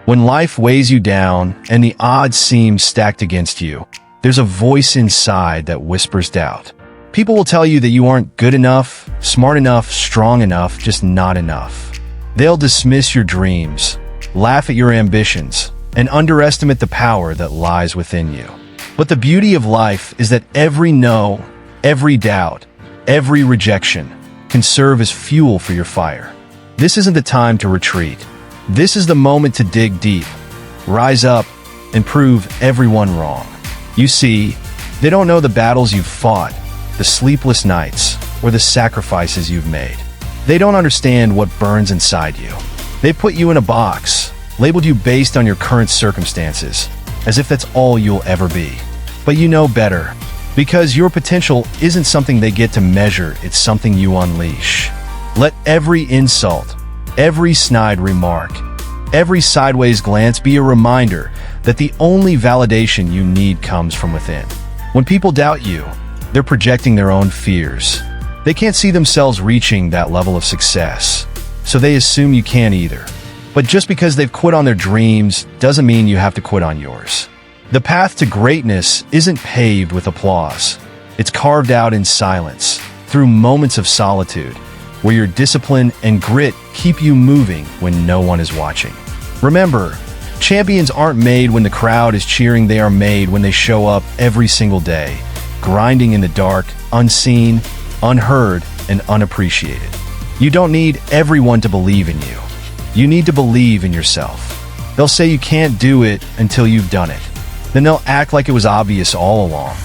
When life weighs you down and the odds seem stacked against you, there's a voice inside that whispers doubt. People will tell you that you aren't good enough, smart enough, strong enough, just not enough. They'll dismiss your dreams, laugh at your ambitions, and underestimate the power that lies within you. But the beauty of life is that every no, every doubt, every rejection can serve as fuel for your fire. This isn't the time to retreat. This is the moment to dig deep, rise up, and prove everyone wrong. You see, they don't know the battles you've fought, the sleepless nights, or the sacrifices you've made. They don't understand what burns inside you. They put you in a box, labeled you based on your current circumstances, as if that's all you'll ever be. But you know better, because your potential isn't something they get to measure, it's something you unleash. Let every insult, every snide remark, every sideways glance be a reminder that the only validation you need comes from within. When people doubt you, they're projecting their own fears. They can't see themselves reaching that level of success, so they assume you can't either. But just because they've quit on their dreams doesn't mean you have to quit on yours. The path to greatness isn't paved with applause. It's carved out in silence, through moments of solitude, where your discipline and grit keep you moving when no one is watching. Remember, champions aren't made when the crowd is cheering, they are made when they show up every single day, grinding in the dark, unseen, unheard, and unappreciated. You don't need everyone to believe in you. You need to believe in yourself. They'll say you can't do it until you've done it. Then they'll act like it was obvious all along.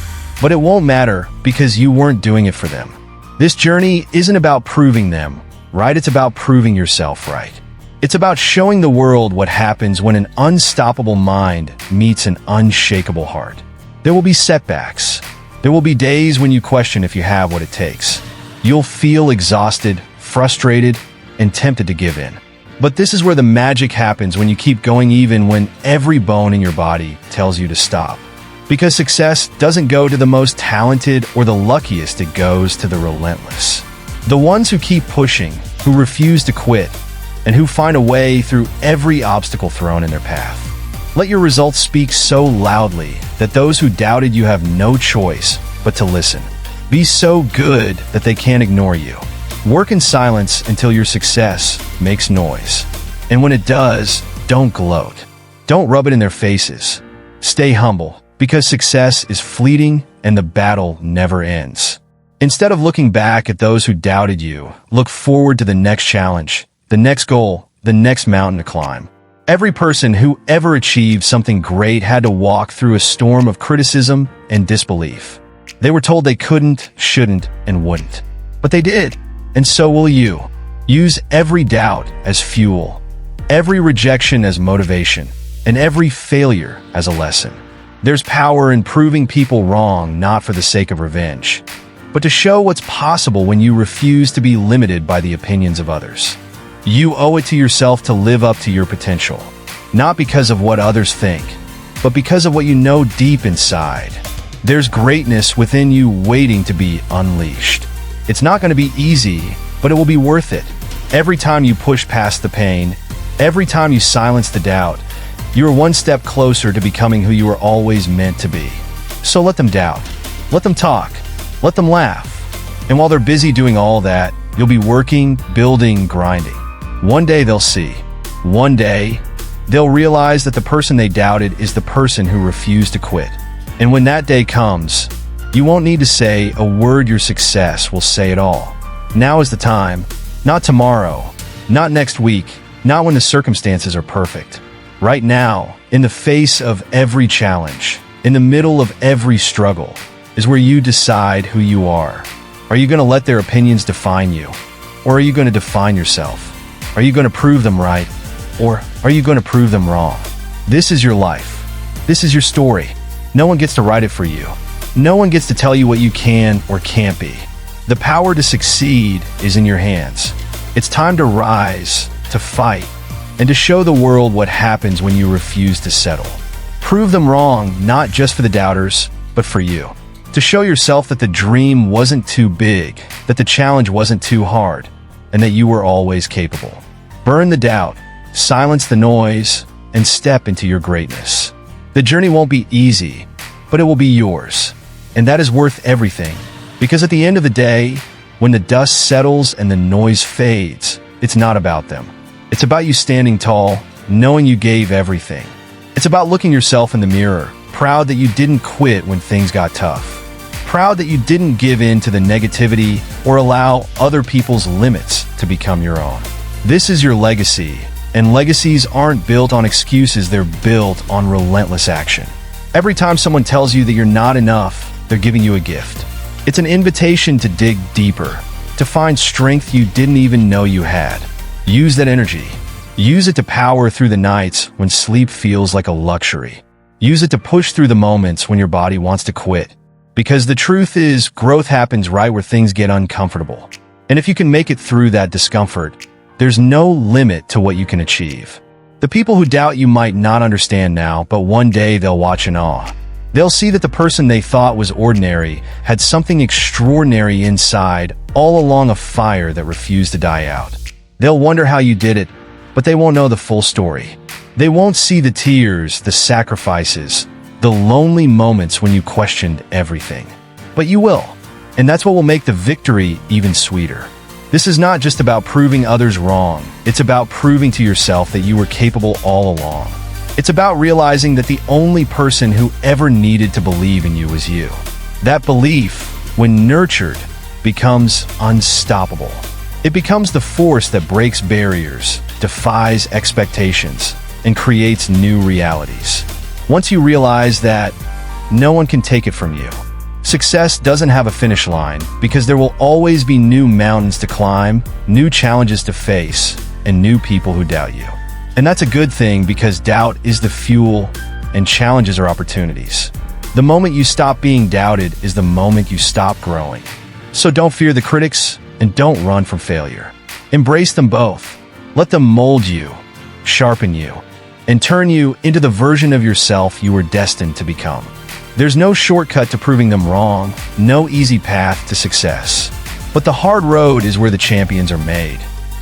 But it won't matter because you weren't doing it for them. This journey isn't about proving them right, it's about proving yourself right. It's about showing the world what happens when an unstoppable mind meets an unshakable heart. There will be setbacks. There will be days when you question if you have what it takes. You'll feel exhausted, frustrated, and tempted to give in. But this is where the magic happens, when you keep going even when every bone in your body tells you to stop. Because success doesn't go to the most talented or the luckiest, it goes to the relentless. The ones who keep pushing, who refuse to quit, and who find a way through every obstacle thrown in their path. Let your results speak so loudly that those who doubted you have no choice but to listen. Be so good that they can't ignore you. Work in silence until your success makes noise. And when it does, don't gloat. Don't rub it in their faces. Stay humble, because success is fleeting and the battle never ends. Instead of looking back at those who doubted you, look forward to the next challenge, the next goal, the next mountain to climb. Every person who ever achieved something great had to walk through a storm of criticism and disbelief. They were told they couldn't, shouldn't, and wouldn't. But they did. And so will you. Use every doubt as fuel, every rejection as motivation, and every failure as a lesson. There's power in proving people wrong, not for the sake of revenge, but to show what's possible when you refuse to be limited by the opinions of others. You owe it to yourself to live up to your potential, not because of what others think, but because of what you know deep inside. There's greatness within you waiting to be unleashed. It's not going to be easy, but it will be worth it. Every time you push past the pain, every time you silence the doubt, you are one step closer to becoming who you were always meant to be. So let them doubt. Let them talk. Let them laugh. And while they're busy doing all that, you'll be working, building, grinding. One day they'll see. One day, they'll realize that the person they doubted is the person who refused to quit. And when that day comes, you won't need to say a word, your success will say it all. Now is the time, not tomorrow, not next week, not when the circumstances are perfect. Right now, in the face of every challenge, in the middle of every struggle, is where you decide who you are. Are you going to let their opinions define you? Or are you going to define yourself? Are you going to prove them right? Or are you going to prove them wrong? This is your life. This is your story. No one gets to write it for you. No one gets to tell you what you can or can't be. The power to succeed is in your hands. It's time to rise, to fight, and to show the world what happens when you refuse to settle. Prove them wrong, not just for the doubters, but for you. To show yourself that the dream wasn't too big, that the challenge wasn't too hard, and that you were always capable. Burn the doubt, silence the noise, and step into your greatness. The journey won't be easy, but it will be yours. And that is worth everything. Because at the end of the day, when the dust settles and the noise fades, it's not about them. It's about you standing tall, knowing you gave everything. It's about looking yourself in the mirror, proud that you didn't quit when things got tough. Proud that you didn't give in to the negativity or allow other people's limits to become your own. This is your legacy, and legacies aren't built on excuses, they're built on relentless action. Every time someone tells you that you're not enough, they're giving you a gift. It's an invitation to dig deeper, to find strength you didn't even know you had. Use that energy. Use it to power through the nights when sleep feels like a luxury. Use it to push through the moments when your body wants to quit. Because the truth is, growth happens right where things get uncomfortable. And if you can make it through that discomfort, there's no limit to what you can achieve. The people who doubt you might not understand now, but one day they'll watch in awe. They'll see that the person they thought was ordinary had something extraordinary inside, all along a fire that refused to die out. They'll wonder how you did it, but they won't know the full story. They won't see the tears, the sacrifices, the lonely moments when you questioned everything. But you will, and that's what will make the victory even sweeter. This is not just about proving others wrong, it's about proving to yourself that you were capable all along. It's about realizing that the only person who ever needed to believe in you was you. That belief, when nurtured, becomes unstoppable. It becomes the force that breaks barriers, defies expectations, and creates new realities. Once you realize that, no one can take it from you. Success doesn't have a finish line because there will always be new mountains to climb, new challenges to face, and new people who doubt you. And that's a good thing because doubt is the fuel and challenges are opportunities. The moment you stop being doubted is the moment you stop growing. So don't fear the critics and don't run from failure. Embrace them both. Let them mold you, sharpen you, and turn you into the version of yourself you were destined to become. There's no shortcut to proving them wrong, no easy path to success. But the hard road is where the champions are made.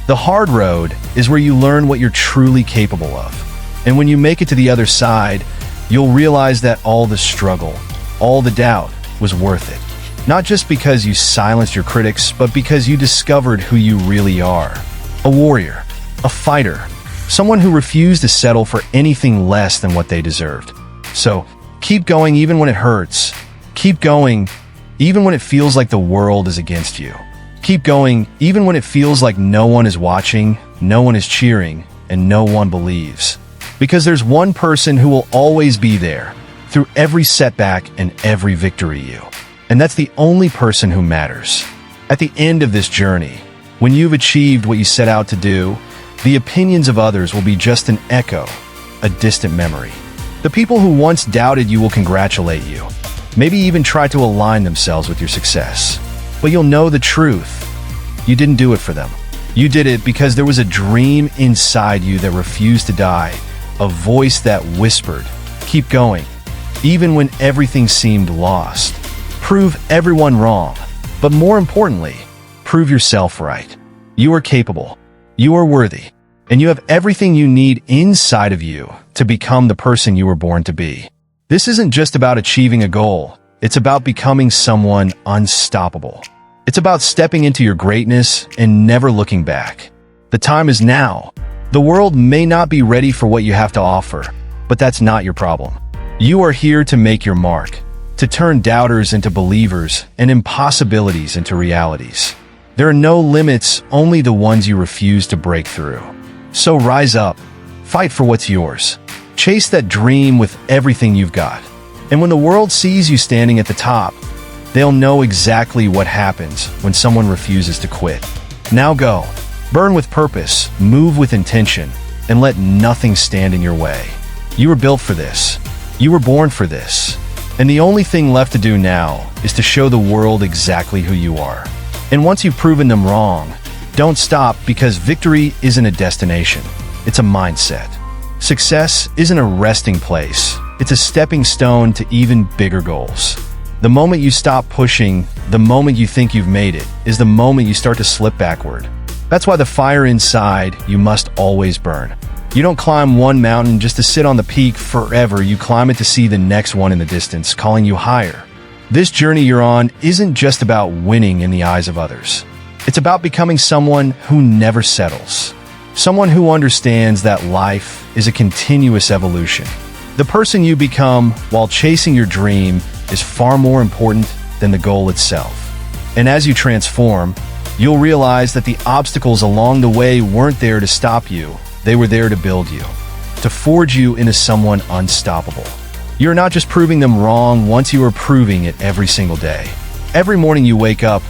The hard road is where you learn what you're truly capable of. And when you make it to the other side, you'll realize that all the struggle, all the doubt was worth it. Not just because you silenced your critics, but because you discovered who you really are. A warrior, a fighter, someone who refused to settle for anything less than what they deserved. So, keep going even when it hurts. Keep going even when it feels like the world is against you. Keep going even when it feels like no one is watching, no one is cheering, and no one believes. Because there's one person who will always be there, through every setback and every victory and that's the only person who matters. At the end of this journey, when you've achieved what you set out to do, the opinions of others will be just an echo, a distant memory. The people who once doubted you will congratulate you, maybe even try to align themselves with your success. But you'll know the truth. You didn't do it for them. You did it because there was a dream inside you that refused to die, a voice that whispered, "Keep going," even when everything seemed lost. Prove everyone wrong, but more importantly, prove yourself right. You are capable. You are worthy, and you have everything you need inside of you to become the person you were born to be. This isn't just about achieving a goal. It's about becoming someone unstoppable. It's about stepping into your greatness and never looking back. The time is now. The world may not be ready for what you have to offer, but that's not your problem. You are here to make your mark, to turn doubters into believers and impossibilities into realities. There are no limits, only the ones you refuse to break through. So rise up, fight for what's yours. Chase that dream with everything you've got. And when the world sees you standing at the top, they'll know exactly what happens when someone refuses to quit. Now go, burn with purpose, move with intention, and let nothing stand in your way. You were built for this. You were born for this. And the only thing left to do now is to show the world exactly who you are. And once you've proven them wrong, don't stop, because victory isn't a destination. It's a mindset. Success isn't a resting place. It's a stepping stone to even bigger goals. The moment you stop pushing, the moment you think you've made it, is the moment you start to slip backward. That's why the fire inside you must always burn. You don't climb one mountain just to sit on the peak forever. You climb it to see the next one in the distance, calling you higher. This journey you're on isn't just about winning in the eyes of others. It's about becoming someone who never settles. Someone who understands that life is a continuous evolution. The person you become while chasing your dream is far more important than the goal itself. And as you transform, you'll realize that the obstacles along the way weren't there to stop you. They were there to build you, to forge you into someone unstoppable. You're not just proving them wrong once you are proving it every single day. Every morning you wake up,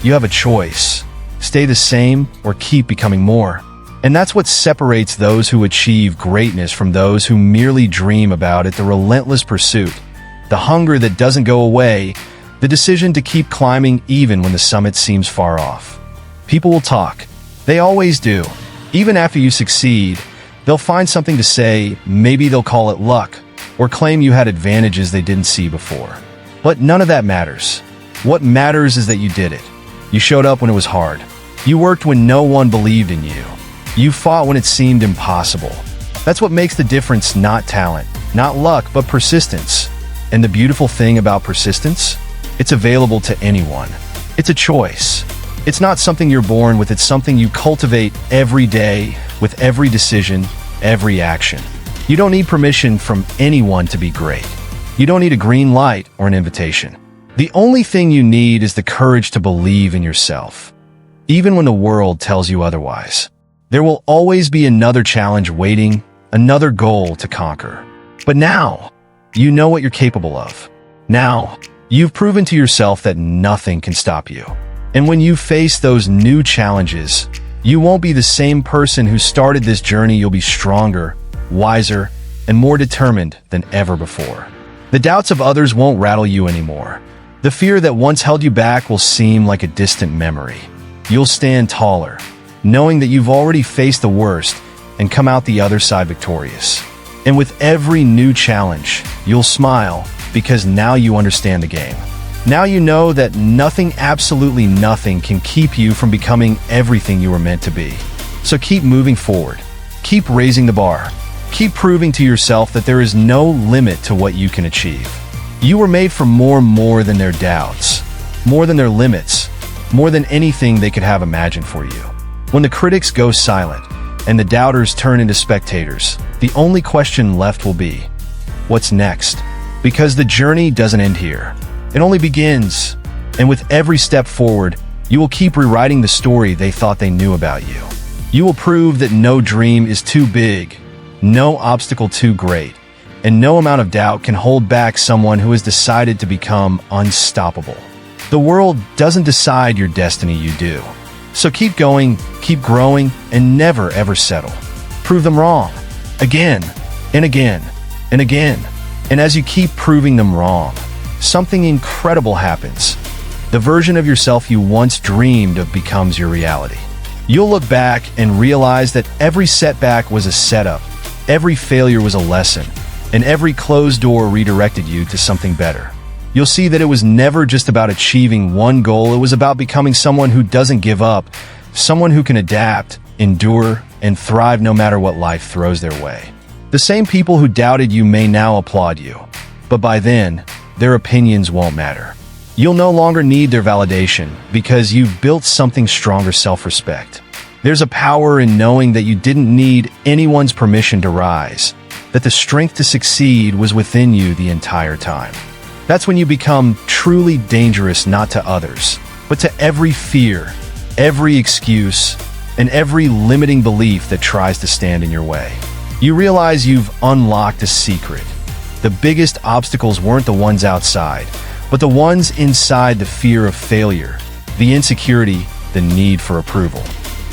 you have a choice. Stay the same or keep becoming more. And that's what separates those who achieve greatness from those who merely dream about it, the relentless pursuit, the hunger that doesn't go away, the decision to keep climbing even when the summit seems far off. People will talk. They always do. Even after you succeed, they'll find something to say. Maybe they'll call it luck or claim you had advantages they didn't see before. But none of that matters. What matters is that you did it. You showed up when it was hard. You worked when no one believed in you. You fought when it seemed impossible. That's what makes the difference, not talent, not luck, but persistence. And the beautiful thing about persistence? It's available to anyone. It's a choice. It's not something you're born with, it's something you cultivate every day, with every decision, every action. You don't need permission from anyone to be great. You don't need a green light or an invitation. The only thing you need is the courage to believe in yourself, even when the world tells you otherwise. There will always be another challenge waiting, another goal to conquer. But now, you know what you're capable of. Now, you've proven to yourself that nothing can stop you. And when you face those new challenges, you won't be the same person who started this journey. You'll be stronger, wiser, and more determined than ever before. The doubts of others won't rattle you anymore. The fear that once held you back will seem like a distant memory. You'll stand taller, knowing that you've already faced the worst and come out the other side victorious. And with every new challenge, you'll smile because now you understand the game. Now you know that nothing, absolutely nothing, can keep you from becoming everything you were meant to be. So keep moving forward. Keep raising the bar. Keep proving to yourself that there is no limit to what you can achieve. You were made for more than their doubts, more than their limits, more than anything they could have imagined for you. When the critics go silent and the doubters turn into spectators, the only question left will be, what's next? Because the journey doesn't end here. It only begins, and with every step forward, you will keep rewriting the story they thought they knew about you. You will prove that no dream is too big, no obstacle too great, and no amount of doubt can hold back someone who has decided to become unstoppable. The world doesn't decide your destiny, you do. So keep going, keep growing, and never ever settle. Prove them wrong, again, and again, and again. And as you keep proving them wrong, something incredible happens. The version of yourself you once dreamed of becomes your reality. You'll look back and realize that every setback was a setup, every failure was a lesson, and every closed door redirected you to something better. You'll see that it was never just about achieving one goal, it was about becoming someone who doesn't give up, someone who can adapt, endure, and thrive no matter what life throws their way. The same people who doubted you may now applaud you, but by then, their opinions won't matter. You'll no longer need their validation because you've built something stronger: self-respect. There's a power in knowing that you didn't need anyone's permission to rise, that the strength to succeed was within you the entire time. That's when you become truly dangerous, not to others, but to every fear, every excuse, and every limiting belief that tries to stand in your way. You realize you've unlocked a secret. The biggest obstacles weren't the ones outside, but the ones inside: the fear of failure, the insecurity, the need for approval.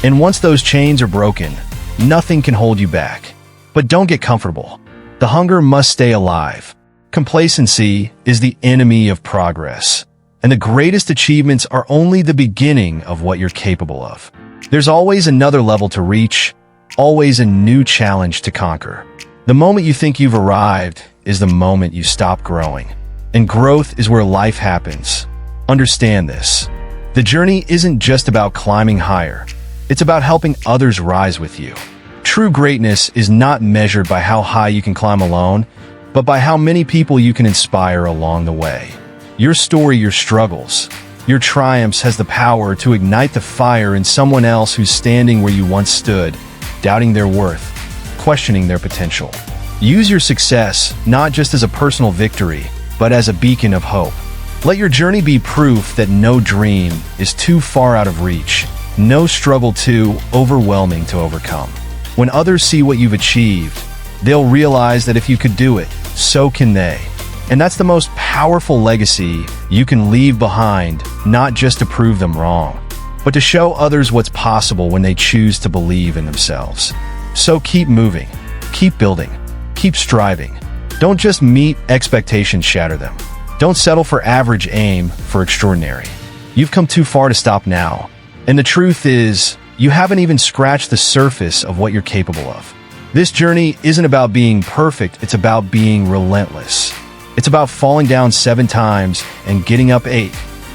And once those chains are broken, nothing can hold you back. But don't get comfortable. The hunger must stay alive. Complacency is the enemy of progress, and the greatest achievements are only the beginning of what you're capable of. There's always another level to reach, always a new challenge to conquer. The moment you think you've arrived is the moment you stop growing. And growth is where life happens. Understand this. The journey isn't just about climbing higher. It's about helping others rise with you. True greatness is not measured by how high you can climb alone, but by how many people you can inspire along the way. Your story, your struggles, your triumphs has the power to ignite the fire in someone else who's standing where you once stood, doubting their worth, questioning their potential. Use your success not just as a personal victory, but as a beacon of hope. Let your journey be proof that no dream is too far out of reach, no struggle too overwhelming to overcome. When others see what you've achieved, they'll realize that if you could do it, so can they. And that's the most powerful legacy you can leave behind, not just to prove them wrong, but to show others what's possible when they choose to believe in themselves. So keep moving, keep building, keep striving. Don't just meet expectations, shatter them. Don't settle for average, aim for extraordinary. You've come too far to stop now. And the truth is, you haven't even scratched the surface of what you're capable of. This journey isn't about being perfect, it's about being relentless. It's about falling down 7 times and getting up 8.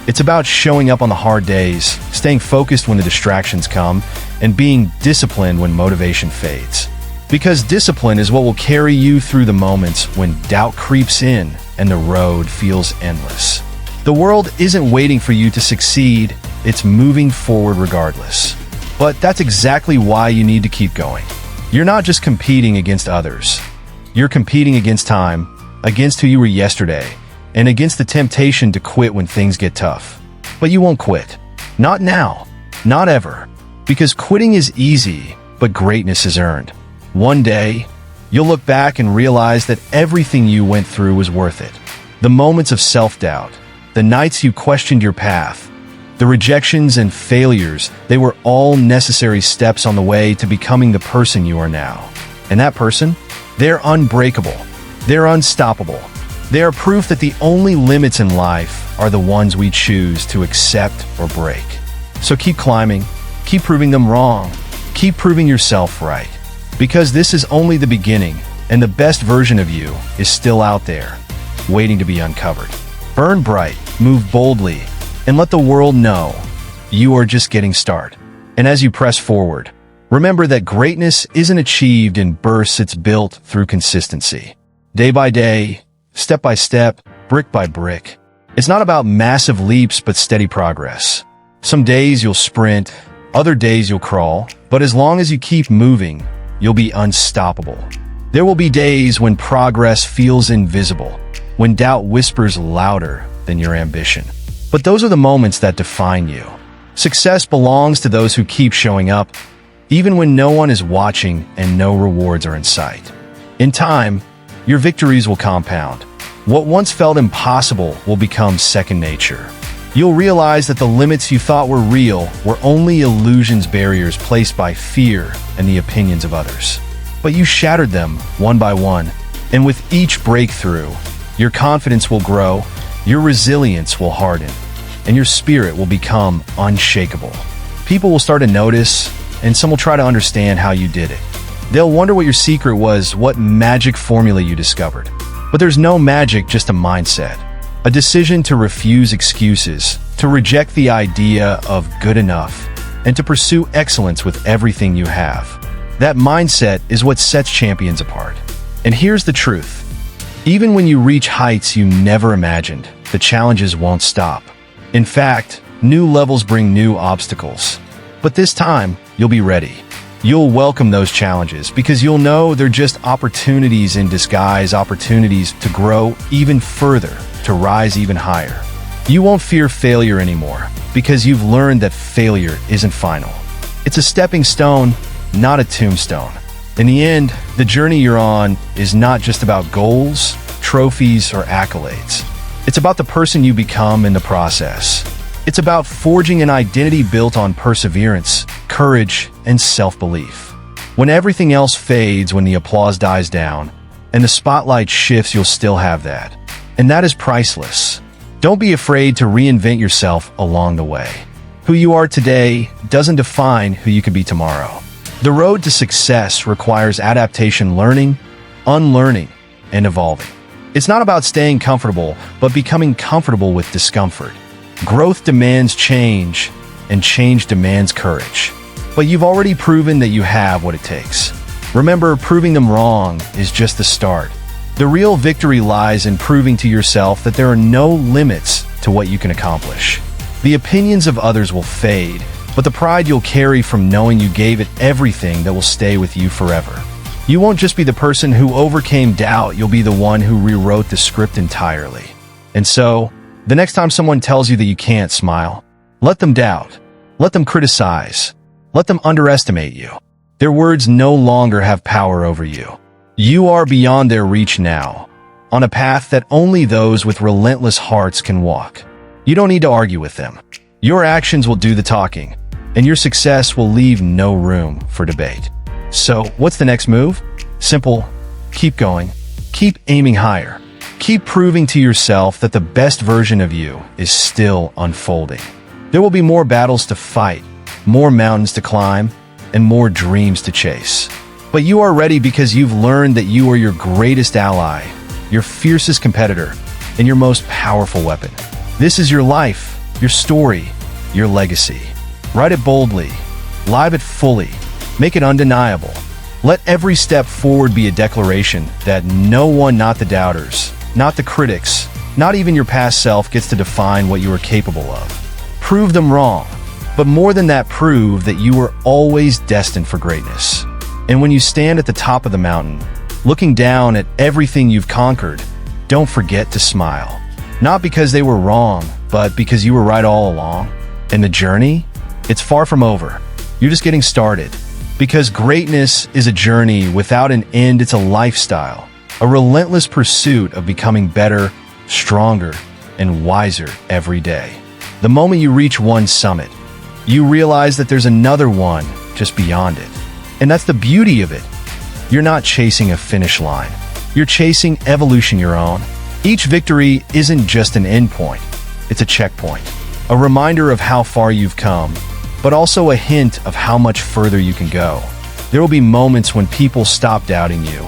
It's about showing up on the hard days, staying focused when the distractions come, and being disciplined when motivation fades. Because discipline is what will carry you through the moments when doubt creeps in and the road feels endless. The world isn't waiting for you to succeed, it's moving forward regardless. But that's exactly why you need to keep going. You're not just competing against others. You're competing against time, against who you were yesterday, and against the temptation to quit when things get tough. But you won't quit. Not now. Not ever. Because quitting is easy, but greatness is earned. One day, you'll look back and realize that everything you went through was worth it. The moments of self-doubt, the nights you questioned your path, the rejections and failures, they were all necessary steps on the way to becoming the person you are now. And that person? They're unbreakable. They're unstoppable. They are proof that the only limits in life are the ones we choose to accept or break. So keep climbing, keep proving them wrong, keep proving yourself right. Because this is only the beginning, and the best version of you is still out there, waiting to be uncovered. Burn bright, move boldly, and let the world know you are just getting started. And as you press forward, remember that greatness isn't achieved in bursts, it's built through consistency. Day by day, step by step, brick by brick. It's not about massive leaps, but steady progress. Some days you'll sprint, other days you'll crawl, but as long as you keep moving, you'll be unstoppable. There will be days when progress feels invisible, when doubt whispers louder than your ambition. But those are the moments that define you. Success belongs to those who keep showing up, even when no one is watching and no rewards are in sight. In time, your victories will compound. What once felt impossible will become second nature. You'll realize that the limits you thought were real were only illusions, barriers placed by fear and the opinions of others. But you shattered them one by one, and with each breakthrough, your confidence will grow, your resilience will harden, and your spirit will become unshakable. People will start to notice, and some will try to understand how you did it. They'll wonder what your secret was, what magic formula you discovered. But there's no magic, just a mindset. A decision to refuse excuses, to reject the idea of good enough, and to pursue excellence with everything you have. That mindset is what sets champions apart. And here's the truth. Even when you reach heights you never imagined, the challenges won't stop. In fact, new levels bring new obstacles. But this time, you'll be ready. You'll welcome those challenges because you'll know they're just opportunities in disguise, opportunities to grow even further, to rise even higher. You won't fear failure anymore because you've learned that failure isn't final. It's a stepping stone, not a tombstone. In the end, the journey you're on is not just about goals, trophies, or accolades. It's about the person you become in the process. It's about forging an identity built on perseverance, courage, and self-belief. When everything else fades, when the applause dies down, and the spotlight shifts, you'll still have that. And that is priceless. Don't be afraid to reinvent yourself along the way. Who you are today doesn't define who you can be tomorrow. The road to success requires adaptation, learning, unlearning, and evolving. It's not about staying comfortable, but becoming comfortable with discomfort. Growth demands change, and change demands courage. But you've already proven that you have what it takes. Remember, proving them wrong is just the start. The real victory lies in proving to yourself that there are no limits to what you can accomplish. The opinions of others will fade, but the pride you'll carry from knowing you gave it everything that will stay with you forever. You won't just be the person who overcame doubt, you'll be the one who rewrote the script entirely. And so, the next time someone tells you that you can't, smile. Let them doubt. Let them criticize. Let them underestimate you. Their words no longer have power over you. You are beyond their reach now, on a path that only those with relentless hearts can walk. You don't need to argue with them. Your actions will do the talking, and your success will leave no room for debate. So, what's the next move? Simple. Keep going. Keep aiming higher. Keep proving to yourself that the best version of you is still unfolding. There will be more battles to fight, more mountains to climb, and more dreams to chase. But you are ready because you've learned that you are your greatest ally, your fiercest competitor, and your most powerful weapon. This is your life, your story, your legacy. Write it boldly, live it fully, make it undeniable. Let every step forward be a declaration that no one, not the doubters, not the critics, not even your past self, gets to define what you are capable of. Prove them wrong, but more than that, prove that you were always destined for greatness. And when you stand at the top of the mountain, looking down at everything you've conquered, don't forget to smile. Not because they were wrong, but because you were right all along. And the journey? It's far from over. You're just getting started. Because greatness is a journey without an end. It's a lifestyle, a relentless pursuit of becoming better, stronger, and wiser every day. The moment you reach one summit, you realize that there's another one just beyond it. And that's the beauty of it. You're not chasing a finish line. You're chasing evolution your own. Each victory isn't just an endpoint. It's a checkpoint, a reminder of how far you've come, but also a hint of how much further you can go. There will be moments when people stop doubting you,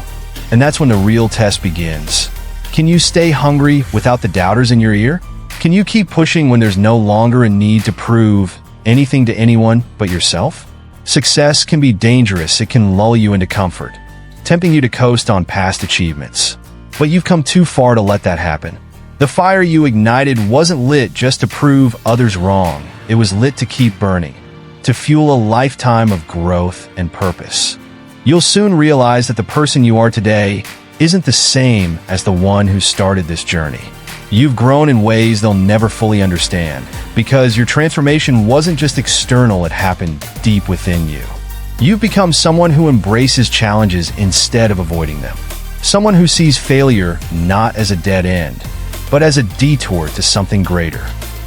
and that's when the real test begins. Can you stay hungry without the doubters in your ear? Can you keep pushing when there's no longer a need to prove anything to anyone but yourself? Success can be dangerous. It can lull you into comfort, tempting you to coast on past achievements. But you've come too far to let that happen. The fire you ignited wasn't lit just to prove others wrong. It was lit to keep burning, to fuel a lifetime of growth and purpose. You'll soon realize that the person you are today isn't the same as the one who started this journey. You've grown in ways they'll never fully understand, because your transformation wasn't just external, it happened deep within you. You've become someone who embraces challenges instead of avoiding them. Someone who sees failure not as a dead end, but as a detour to something greater.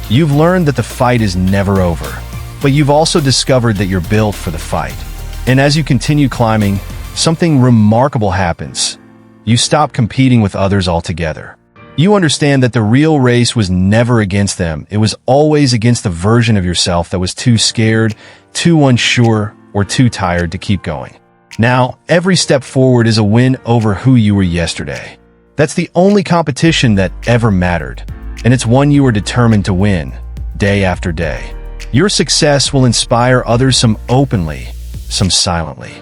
You've learned that the fight is never over, but you've also discovered that you're built for the fight. And as you continue climbing, something remarkable happens. You stop competing with others altogether. You understand that the real race was never against them. It was always against the version of yourself that was too scared, too unsure, or too tired to keep going. Now, every step forward is a win over who you were yesterday. That's the only competition that ever mattered, and it's one you are determined to win, day after day. Your success will inspire others, some openly, some silently.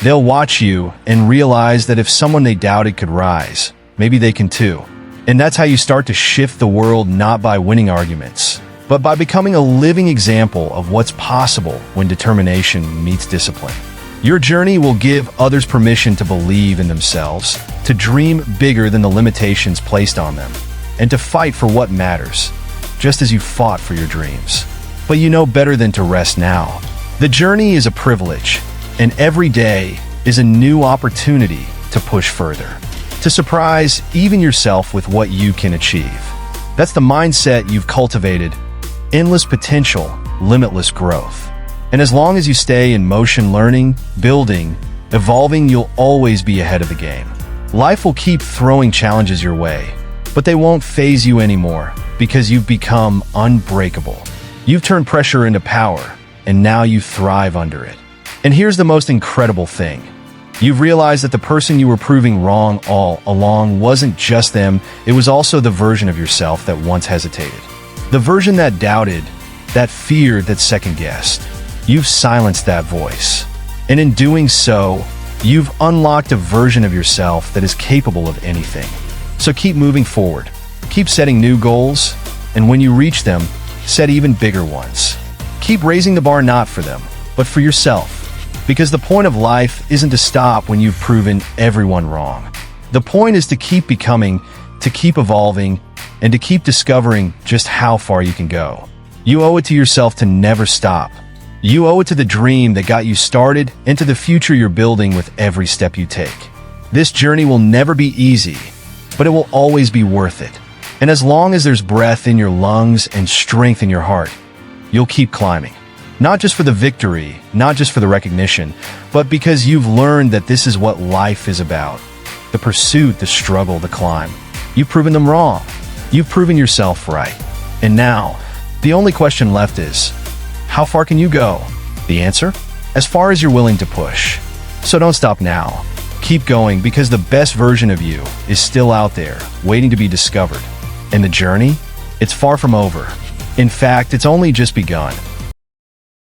They'll watch you and realize that if someone they doubted could rise, maybe they can too. And that's how you start to shift the world, not by winning arguments, but by becoming a living example of what's possible when determination meets discipline. Your journey will give others permission to believe in themselves, to dream bigger than the limitations placed on them, and to fight for what matters, just as you fought for your dreams. But you know better than to rest now. The journey is a privilege, and every day is a new opportunity to push further, to surprise even yourself with what you can achieve. That's the mindset you've cultivated: endless potential, limitless growth. And as long as you stay in motion, learning, building, evolving, you'll always be ahead of the game. Life will keep throwing challenges your way, but they won't faze you anymore because you've become unbreakable. You've turned pressure into power, and now you thrive under it. And here's the most incredible thing. You've realized that the person you were proving wrong all along wasn't just them, it was also the version of yourself that once hesitated. The version that doubted, that feared, that second-guessed. You've silenced that voice. And in doing so, You've unlocked a version of yourself that is capable of anything. So keep moving forward. Keep setting new goals, and when you reach them, set even bigger ones. Keep raising the bar not for them, but for yourself. Because the point of life isn't to stop when you've proven everyone wrong. The point is to keep becoming, to keep evolving, and to keep discovering just how far you can go. You owe it to yourself to never stop. You owe it to the dream that got you started and to the future you're building with every step you take. This journey will never be easy, but it will always be worth it. And as long as there's breath in your lungs and strength in your heart, you'll keep climbing. Not just for the victory, not just for the recognition, but because you've learned that this is what life is about. The pursuit, the struggle, the climb. You've proven them wrong. You've proven yourself right. And now, the only question left is, how far can you go? The answer? As far as you're willing to push. So don't stop now. Keep going, because the best version of you is still out there, waiting to be discovered. And the journey? It's far from over. In fact, it's only just begun.